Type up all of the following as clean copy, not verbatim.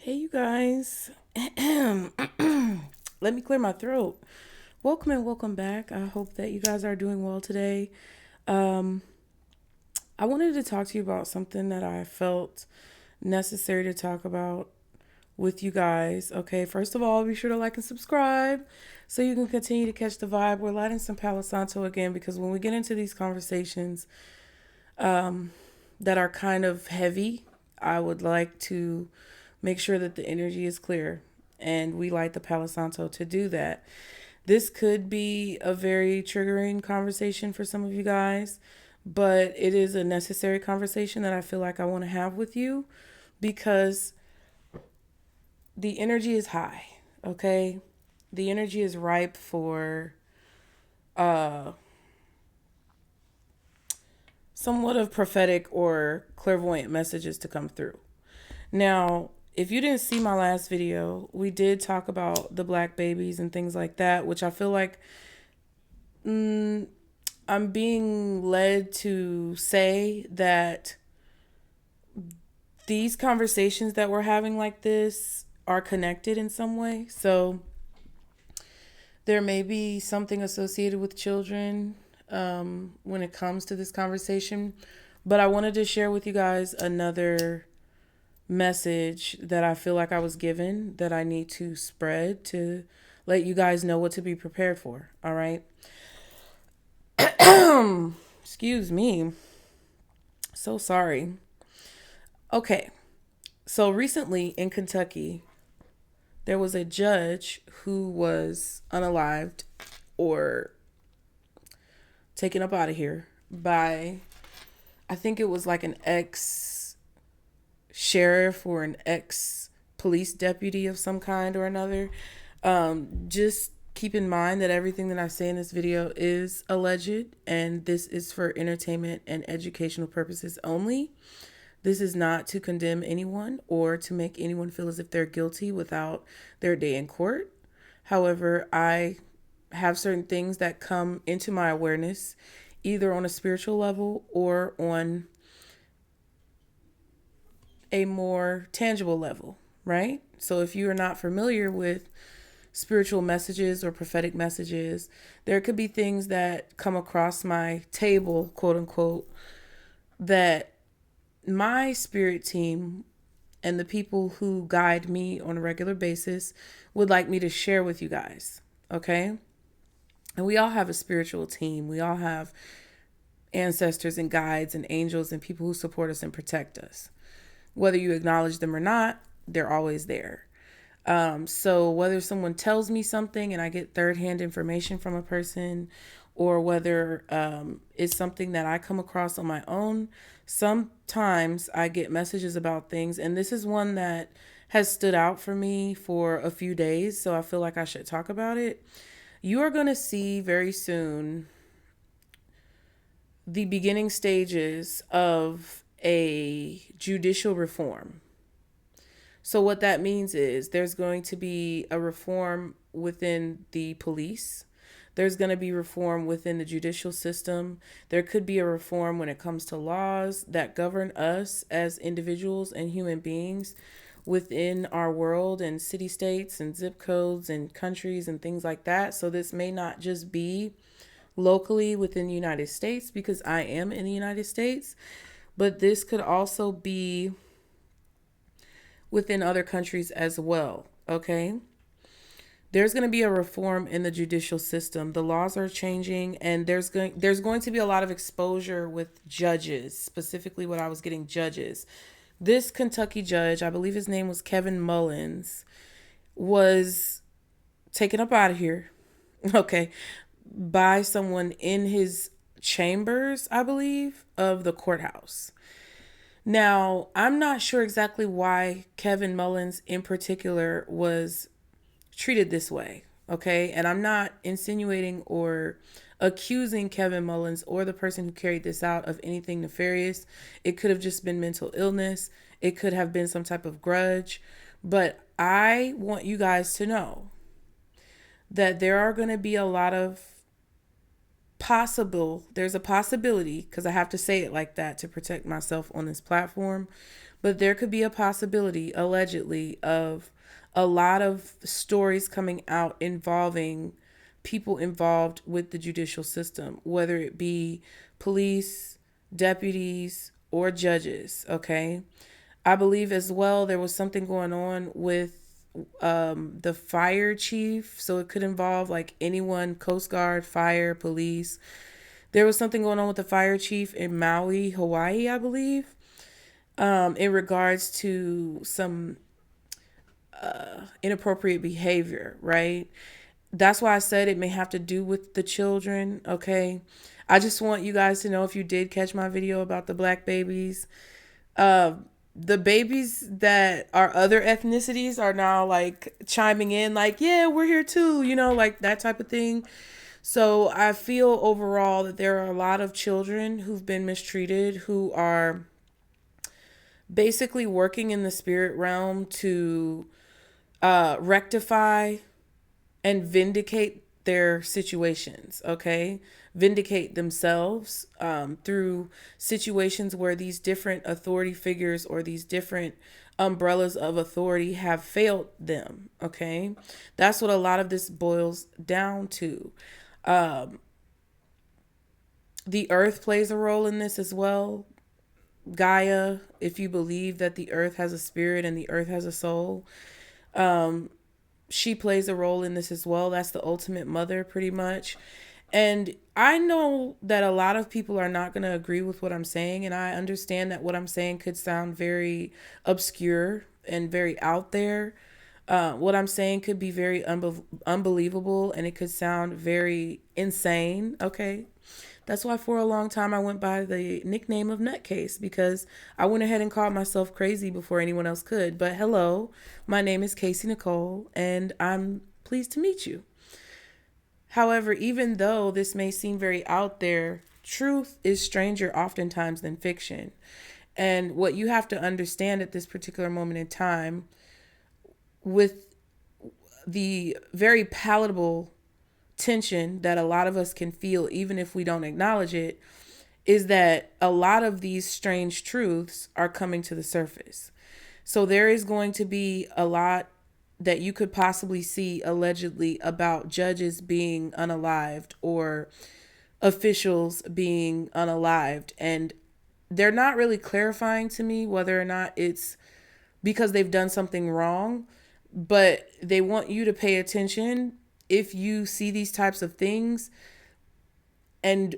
Hey, you guys. Let me clear my throat. Welcome and welcome back. I hope that you guys are doing well today. Um, I wanted to talk to you about something that I felt necessary to talk about with you guys. Okay, first of all, be sure to like and subscribe so you can continue to catch the vibe. We're lighting some Palo Santo again because when we get into these conversations that are kind of heavy, I would like to make sure that the energy is clear and we light the Palo Santo to do that. This could be a very triggering conversation for some of you guys, but it is a necessary conversation that I feel like I want to have with you because the energy is high, okay? The energy is ripe for somewhat of prophetic or clairvoyant messages to come through. Now, if you didn't see my last video, we did talk about the black babies and things like that, which I feel like I'm being led to say that these conversations that we're having like this are connected in some way. So there may be something associated with children when it comes to this conversation. But I wanted to share with you guys another message that I feel like I was given that I need to spread to let you guys know what to be prepared for. All right. Excuse me. So sorry. Okay. So recently in Kentucky, there was a judge who was unalived or taken up out of here by, I think it was like an ex sheriff or an ex police deputy of some kind or another. Just keep in mind that everything that I say in this video is alleged and this is for entertainment and educational purposes only. This is not to condemn anyone or to make anyone feel as if they're guilty without their day in court. However, I have certain things that come into my awareness either on a spiritual level or on a more tangible level, right? So if you are not familiar with spiritual messages or prophetic messages, there could be things that come across my table, quote unquote, that my spirit team and the people who guide me on a regular basis would like me to share with you guys. Okay. And we all have a spiritual team. We all have ancestors and guides and angels and people who support us and protect us. Whether you acknowledge them or not, they're always there. So whether someone tells me something and I get third-hand information from a person, or whether it's something that I come across on my own, sometimes I get messages about things. And this is one that has stood out for me for a few days, so I feel like I should talk about it. You are going to see very soon the beginning stages of a judicial reform. So what that means is there's going to be a reform within the police. There's going to be reform within the judicial system. There could be a reform when it comes to laws that govern us as individuals and human beings within our world and city states and zip codes and countries and things like that. So this may not just be locally within the United States because I am in the United States, but this could also be within other countries as well. Okay. There's going to be a reform in the judicial system. The laws are changing and there's going to be a lot of exposure with judges, specifically what I was getting judges. This Kentucky judge, I believe his name was Kevin Mullins, was taken up out of here. Okay. By someone in his chambers, I believe, of the courthouse. Now, I'm not sure exactly why Kevin Mullins in particular was treated this way, okay? And I'm not insinuating or accusing Kevin Mullins or the person who carried this out of anything nefarious. It could have just been mental illness. It could have been some type of grudge. But I want you guys to know that there are going to be a lot of there's a possibility, because I have to say it like that to protect myself on this platform, But there could be a possibility, allegedly, of a lot of stories coming out involving people involved with the judicial system, whether it be police, deputies, or judges. Okay. I believe as well there was something going on with the fire chief. So it could involve like anyone, Coast Guard, fire, police. There was something going on with the fire chief in Maui, Hawaii, I believe, in regards to some inappropriate behavior, right? That's why I said it may have to do with the children, okay? I just want you guys to know, if you did catch my video about the black babies, the babies that are other ethnicities are now like chiming in like, yeah, we're here too, like that type of thing. So I feel overall that there are a lot of children who've been mistreated, who are basically working in the spirit realm to rectify and vindicate their situations, okay? Vindicate themselves through situations where these different authority figures or these different umbrellas of authority have failed them, okay? That's what a lot of this boils down to. The earth plays a role in this as well. Gaia, if you believe that the earth has a spirit and the earth has a soul, she plays a role in this as well. That's the ultimate mother, pretty much. And I know that a lot of people are not going to agree with what I'm saying. And I understand that what I'm saying could sound very obscure and very out there. What I'm saying could be very unbelievable, and it could sound very insane. Okay. That's why for a long time I went by the nickname of Nutcase, because I went ahead and called myself crazy before anyone else could. But hello, my name is Casey Nicole, and I'm pleased to meet you. However, even though this may seem very out there, truth is stranger oftentimes than fiction. And what you have to understand at this particular moment in time, with the very palatable tension that a lot of us can feel, even if we don't acknowledge it, is that a lot of these strange truths are coming to the surface. So there is going to be a lot that you could possibly see allegedly about judges being unalived or officials being unalived. And they're not really clarifying to me whether or not it's because they've done something wrong, but they want you to pay attention if you see these types of things and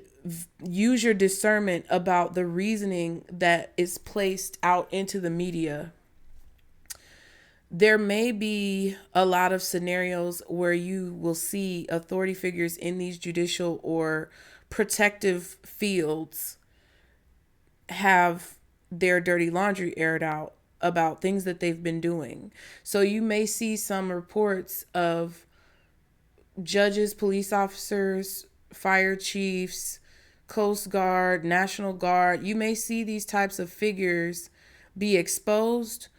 use your discernment about the reasoning that is placed out into the media. There may be a lot of scenarios where you will see authority figures in these judicial or protective fields have their dirty laundry aired out about things that they've been doing. So you may see some reports of judges, police officers, fire chiefs, Coast Guard, National Guard. You may see these types of figures be exposed,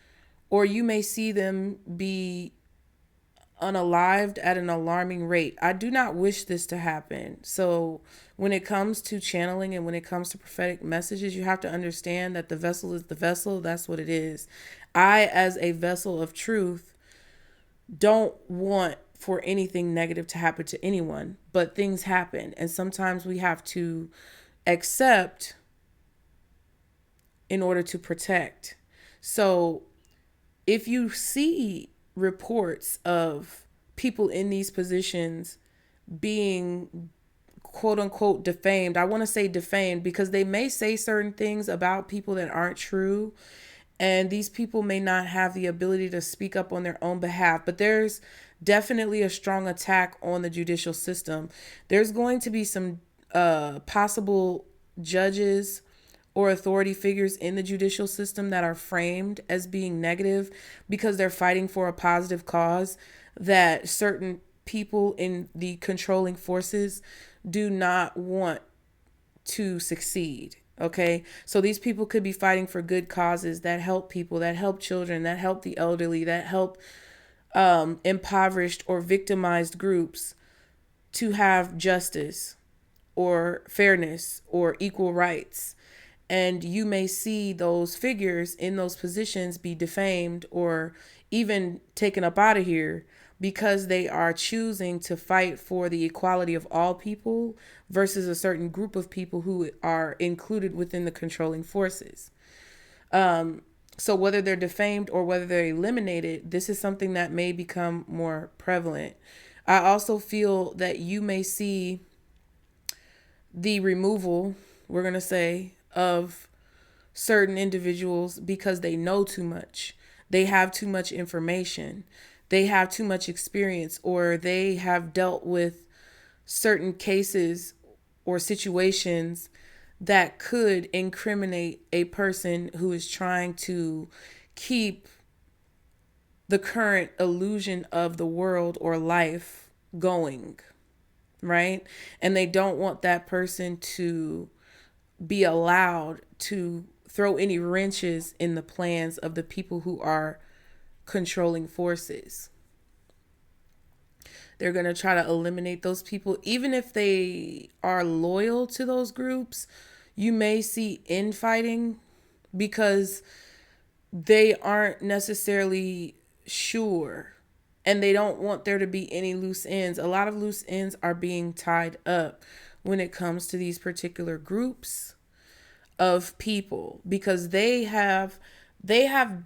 or you may see them be unalived at an alarming rate. I do not wish this to happen. So when it comes to channeling and when it comes to prophetic messages, you have to understand that the vessel is the vessel. That's what it is. I, as a vessel of truth, don't want for anything negative to happen to anyone, but things happen. And sometimes we have to accept in order to protect. So if you see reports of people in these positions being quote unquote defamed, I want to say defamed because they may say certain things about people that aren't true. And these people may not have the ability to speak up on their own behalf, but there's definitely a strong attack on the judicial system. There's going to be some possible judges or authority figures in the judicial system that are framed as being negative because they're fighting for a positive cause that certain people in the controlling forces do not want to succeed. Okay, so these people could be fighting for good causes that help people, that help children, that help the elderly, that help impoverished or victimized groups to have justice or fairness or equal rights. And you may see those figures in those positions be defamed or even taken up out of here because they are choosing to fight for the equality of all people versus a certain group of people who are included within the controlling forces. So whether they're defamed or whether they're eliminated, this is something that may become more prevalent. I also feel that you may see the removal, we're going to say, of certain individuals because they know too much. They have too much information. They have too much experience, or they have dealt with certain cases or situations that could incriminate a person who is trying to keep the current illusion of the world or life going, right? And they don't want that person to be allowed to throw any wrenches in the plans of the people who are controlling forces. They're going to try to eliminate those people. Even if they are loyal to those groups, you may see infighting because they aren't necessarily sure and they don't want there to be any loose ends. A lot of loose ends are being tied up when it comes to these particular groups of people because they have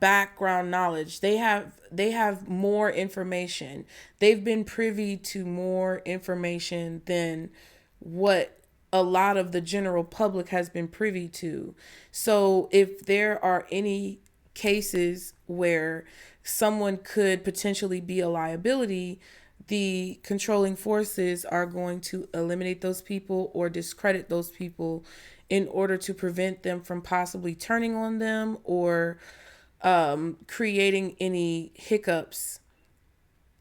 background knowledge. They have more information. They've been privy to more information than what a lot of the general public has been privy to. So if there are any cases where someone could potentially be a liability, the controlling forces are going to eliminate those people or discredit those people in order to prevent them from possibly turning on them or creating any hiccups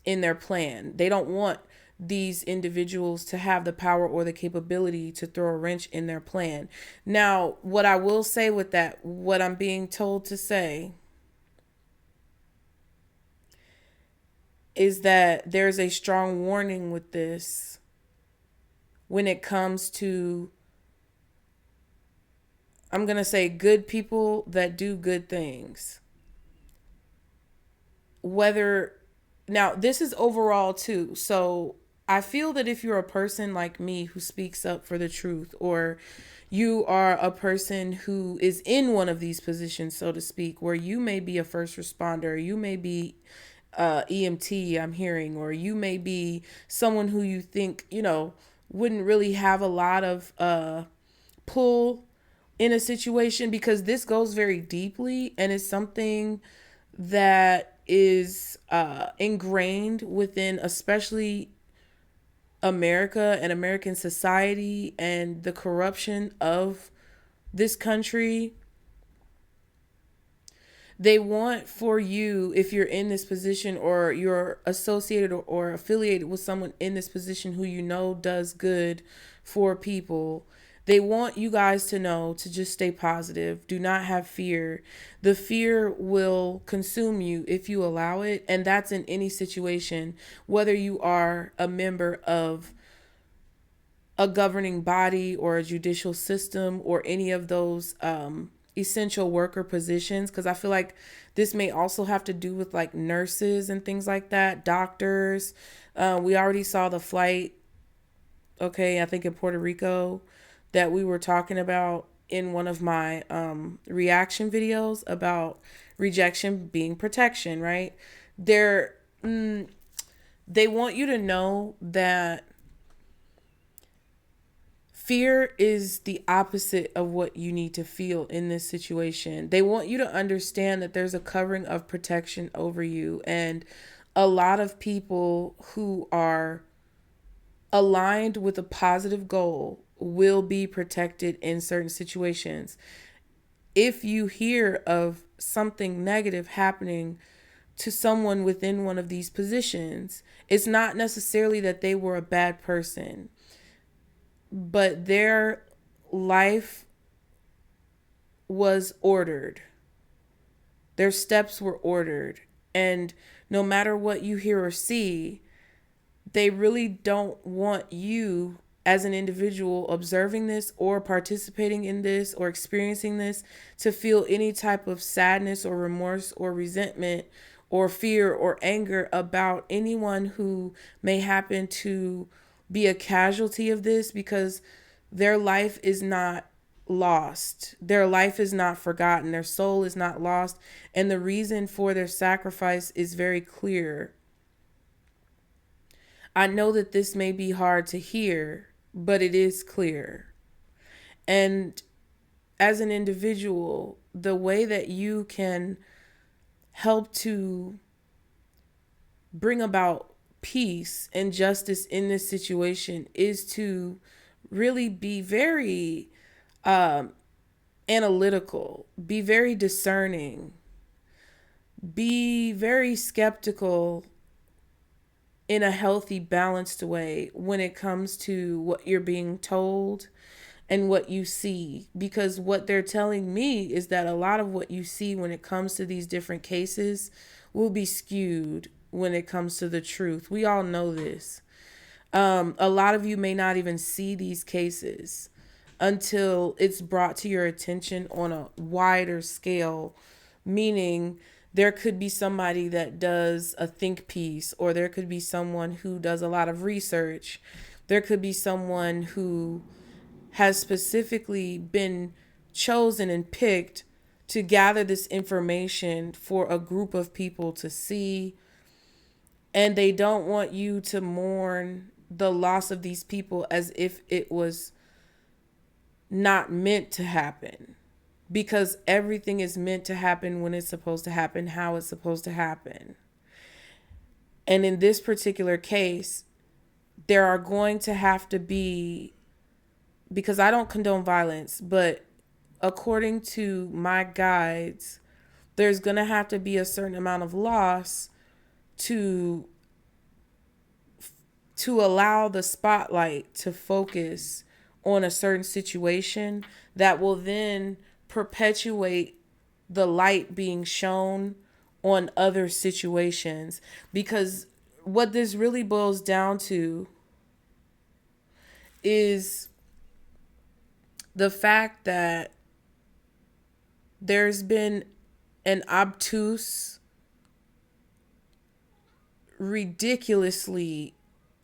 in their plan. They don't want these individuals to have the power or the capability to throw a wrench in their plan. Now, what I will say with that, what I'm being told to say, is that there's a strong warning with this when it comes to, I'm going to say, good people that do good things. Now, this is overall too. So I feel that if you're a person like me who speaks up for the truth, or you are a person who is in one of these positions, so to speak, where you may be a first responder, you may be EMT, I'm hearing, or you may be someone who you think, wouldn't really have a lot of pull in a situation, because this goes very deeply and it's something that is ingrained within especially America and American society and the corruption of this country. They want for you, if you're in this position or you're associated or affiliated with someone in this position who does good for people, they want you guys to know to just stay positive. Do not have fear. The fear will consume you if you allow it. And that's in any situation, whether you are a member of a governing body or a judicial system or any of those essential worker positions, because I feel like this may also have to do with like nurses and things like that, doctors. We already saw the flight, I think in Puerto Rico, that we were talking about in one of my reaction videos about rejection being protection, right? They want you to know that fear is the opposite of what you need to feel in this situation. They want you to understand that there's a covering of protection over you. And a lot of people who are aligned with a positive goal will be protected in certain situations. If you hear of something negative happening to someone within one of these positions, it's not necessarily that they were a bad person, but their life was ordered. Their steps were ordered. And no matter what you hear or see, they really don't want you as an individual observing this or participating in this or experiencing this to feel any type of sadness or remorse or resentment or fear or anger about anyone who may happen to be a casualty of this, because their life is not lost. Their life is not forgotten. Their soul is not lost. And the reason for their sacrifice is very clear. I know that this may be hard to hear, but it is clear. And as an individual, the way that you can help to bring about peace and justice in this situation is to really be very analytical, be very discerning, be very skeptical in a healthy, balanced way when it comes to what you're being told and what you see. Because what they're telling me is that a lot of what you see when it comes to these different cases will be skewed when it comes to the truth. We all know this. A lot of you may not even see these cases until it's brought to your attention on a wider scale, meaning there could be somebody that does a think piece, or there could be someone who does a lot of research. There could be someone who has specifically been chosen and picked to gather this information for a group of people to see. And they don't want you to mourn the loss of these people as if it was not meant to happen, because everything is meant to happen when it's supposed to happen, how it's supposed to happen. And in this particular case, there are going to have to be, because I don't condone violence, but according to my guides, there's going to have to be a certain amount of loss to allow the spotlight to focus on a certain situation that will then perpetuate the light being shown on other situations. Because what this really boils down to is the fact that there's been an obtuse, ridiculously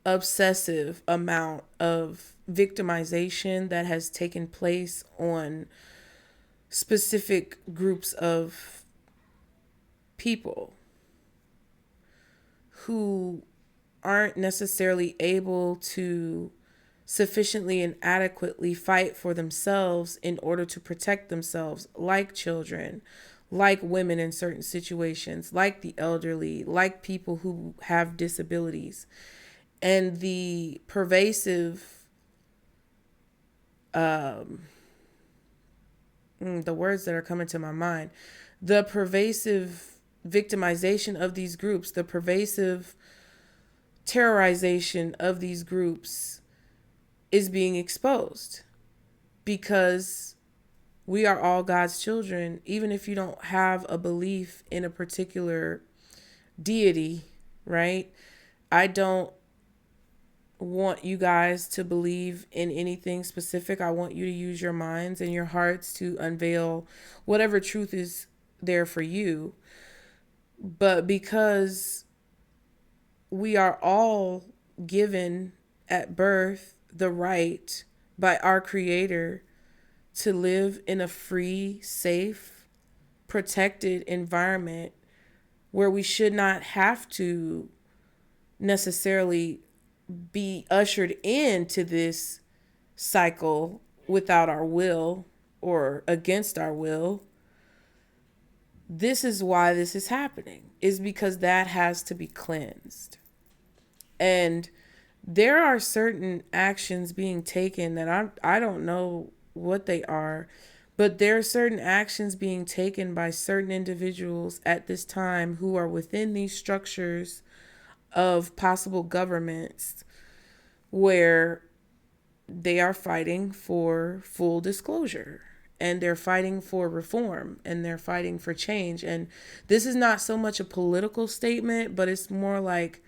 obsessive amount of victimization that has taken place on specific groups of people who aren't necessarily able to sufficiently and adequately fight for themselves in order to protect themselves, like children, like women in certain situations, like the elderly, like people who have disabilities. And the pervasive, the words that are coming to my mind, the pervasive victimization of these groups, the pervasive terrorization of these groups is being exposed, because we are all God's children. Even if you don't have a belief in a particular deity, right? I don't want you guys to believe in anything specific. I want you to use your minds and your hearts to unveil whatever truth is there for you. But because we are all given at birth the right by our Creator to live in a free, safe, protected environment where we should not have to necessarily be ushered into this cycle without our will or against our will. This is why this is happening, is because that has to be cleansed. And there are certain actions being taken that I don't know what they are, but there are certain actions being taken by certain individuals at this time who are within these structures of possible governments where they are fighting for full disclosure, and they're fighting for reform, and they're fighting for change. And this is not so much a political statement, but it's more like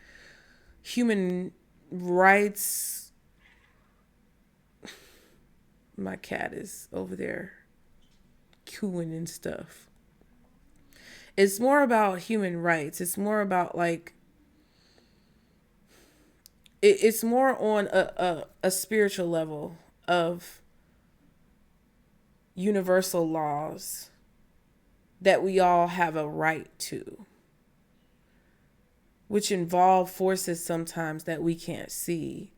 human rights My cat is over there cooing and stuff. It's more about human rights. It's more about like, it's more on a spiritual level of universal laws that we all have a right to, which involve forces sometimes that we can't see.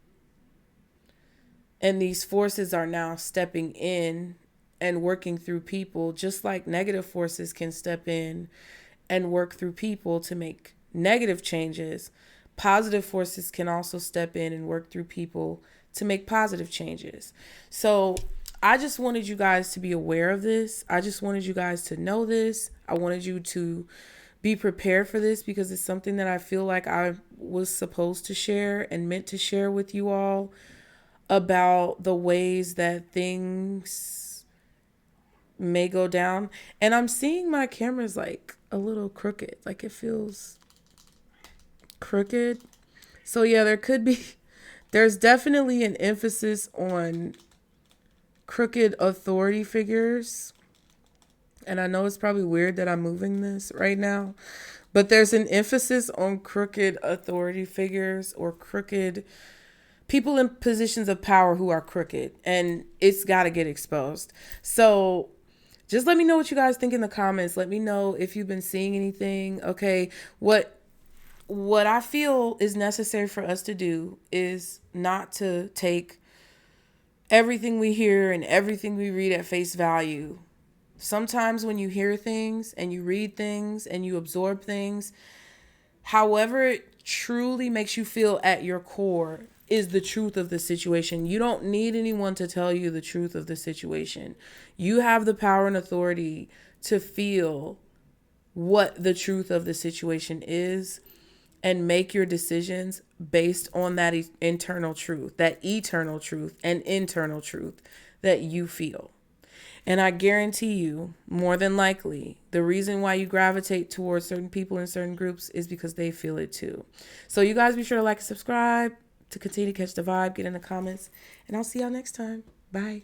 And these forces are now stepping in and working through people, just like negative forces can step in and work through people to make negative changes. Positive forces can also step in and work through people to make positive changes. So I just wanted you guys to be aware of this. I just wanted you guys to know this. I wanted you to be prepared for this because it's something that I feel like I was supposed to share and meant to share with you all about the ways that things may go down. And I'm seeing my camera's like a little crooked. Like it feels crooked. So yeah, there's definitely an emphasis on crooked authority figures. And I know it's probably weird that I'm moving this right now, but there's an emphasis on crooked authority figures or crooked people in positions of power who are crooked, and it's got to get exposed. So just let me know what you guys think in the comments. Let me know if you've been seeing anything. Okay, what I feel is necessary for us to do is not to take everything we hear and everything we read at face value. Sometimes when you hear things and you read things and you absorb things, however it truly makes you feel at your core is the truth of the situation. You don't need anyone to tell you the truth of the situation. You have the power and authority to feel what the truth of the situation is and make your decisions based on that internal truth, that eternal truth and internal truth that you feel. And I guarantee you, more than likely, the reason why you gravitate towards certain people in certain groups is because they feel it too. So you guys be sure to like and subscribe to continue to catch the vibe, get in the comments, and I'll see y'all next time. Bye.